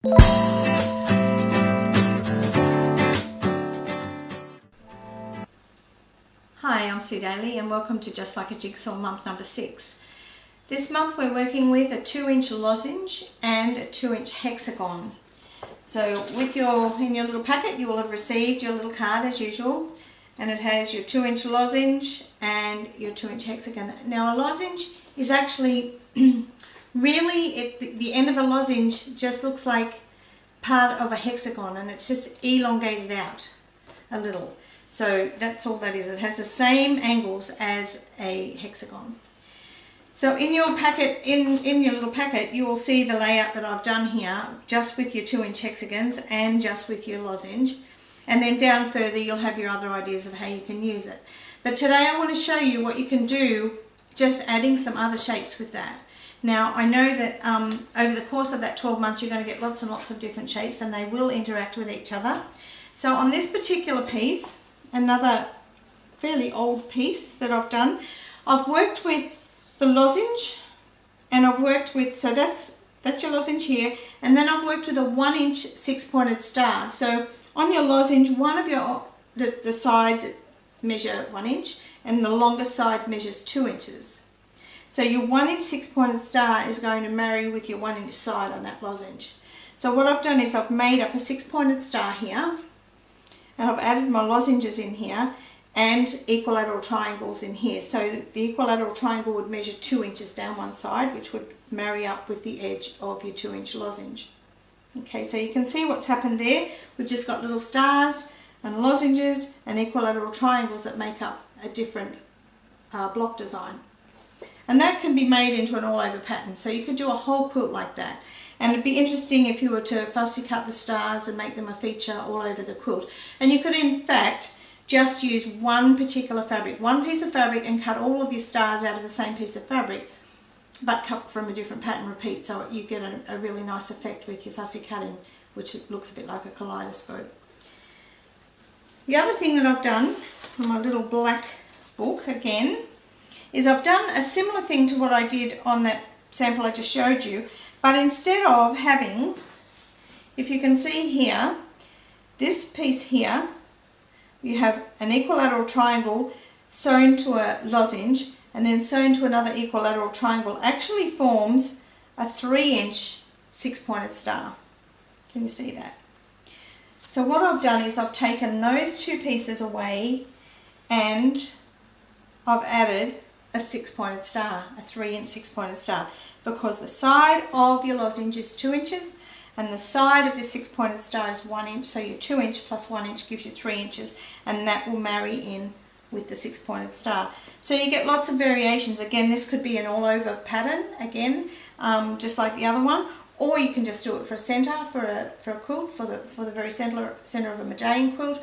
Hi, I'm Sue Daley and welcome to Just Like a Jigsaw month number 6. This month we're working with a 2-inch lozenge and a 2-inch hexagon. So in your little packet you will have received your little card as usual, and it has your 2-inch lozenge and your 2-inch hexagon. Now a lozenge is actually really, the end of a lozenge just looks like part of a hexagon, and it's just elongated out a little. So that's all that is. It has the same angles as a hexagon. So in your packet, in your little packet, you will see the layout that I've done here, just with your 2-inch hexagons and just with your lozenge. And then down further you'll have your other ideas of how you can use it. But today I want to show you what you can do just adding some other shapes with that. Now I know that over the course of that 12 months you're going to get lots and lots of different shapes, and they will interact with each other. So on this particular piece, another fairly old piece that I've done, I've worked with the lozenge, and I've worked with, so that's your lozenge here, and then I've worked with a 1-inch 6-pointed star. So on your lozenge, one of your the sides measure 1 inch and the longest side measures 2 inches. So your 1-inch 6-pointed star is going to marry with your 1-inch side on that lozenge. So what I've done is I've made up a 6-pointed star here, and I've added my lozenges in here and equilateral triangles in here. So the equilateral triangle would measure 2 inches down one side, which would marry up with the edge of your 2-inch lozenge. Okay, so you can see what's happened there. We've just got little stars and lozenges and equilateral triangles that make up a different block design. And that can be made into an all-over pattern. So you could do a whole quilt like that. And it'd be interesting if you were to fussy cut the stars and make them a feature all over the quilt. And you could in fact just use one particular fabric, one piece of fabric, and cut all of your stars out of the same piece of fabric, but cut from a different pattern repeat, so you get a really nice effect with your fussy cutting, which looks a bit like a kaleidoscope. The other thing that I've done on my little black book again is I've done a similar thing to what I did on that sample I just showed you, but instead of having, if you can see here, this piece here, you have an equilateral triangle sewn to a lozenge and then sewn to another equilateral triangle, actually forms a 3-inch 6-pointed star. Can you see that? So what I've done is I've taken those two pieces away and I've added a 6-pointed star, a 3-inch 6-pointed star, because the side of your lozenge is 2 inches and the side of the 6-pointed star is 1 inch, so your 2-inch plus 1 inch gives you 3 inches, and that will marry in with the 6-pointed star. So you get lots of variations. Again, this could be an all-over pattern, again, just like the other one, or you can just do it for a centre, for a quilt, for the very centre of a medallion quilt,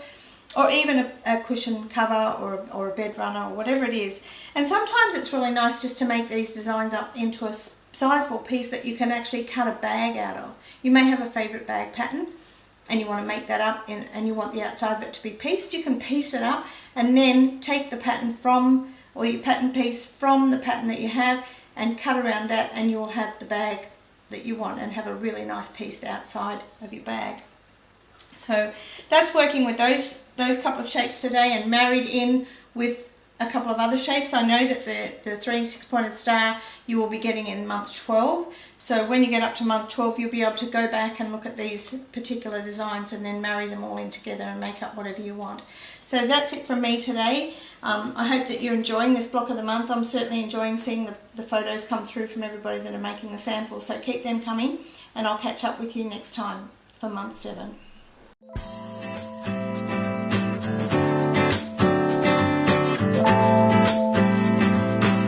or even a cushion cover or a bed runner or whatever it is. And sometimes it's really nice just to make these designs up into a sizable piece that you can actually cut a bag out of. You may have a favourite bag pattern and you want to make that up and you want the outside of it to be pieced. You can piece it up and then take the pattern from, or your pattern piece from the pattern that you have, and cut around that, and you'll have the bag that you want and have a really nice pieced outside of your bag. So that's working with those couple of shapes today, and married in with a couple of other shapes. I know that the 3-inch 6-pointed star you will be getting in month 12. So when you get up to month 12, you'll be able to go back and look at these particular designs and then marry them all in together and make up whatever you want. So that's it from me today. I hope that you're enjoying this block of the month. I'm certainly enjoying seeing the photos come through from everybody that are making the samples. So keep them coming, and I'll catch up with you next time for month 7.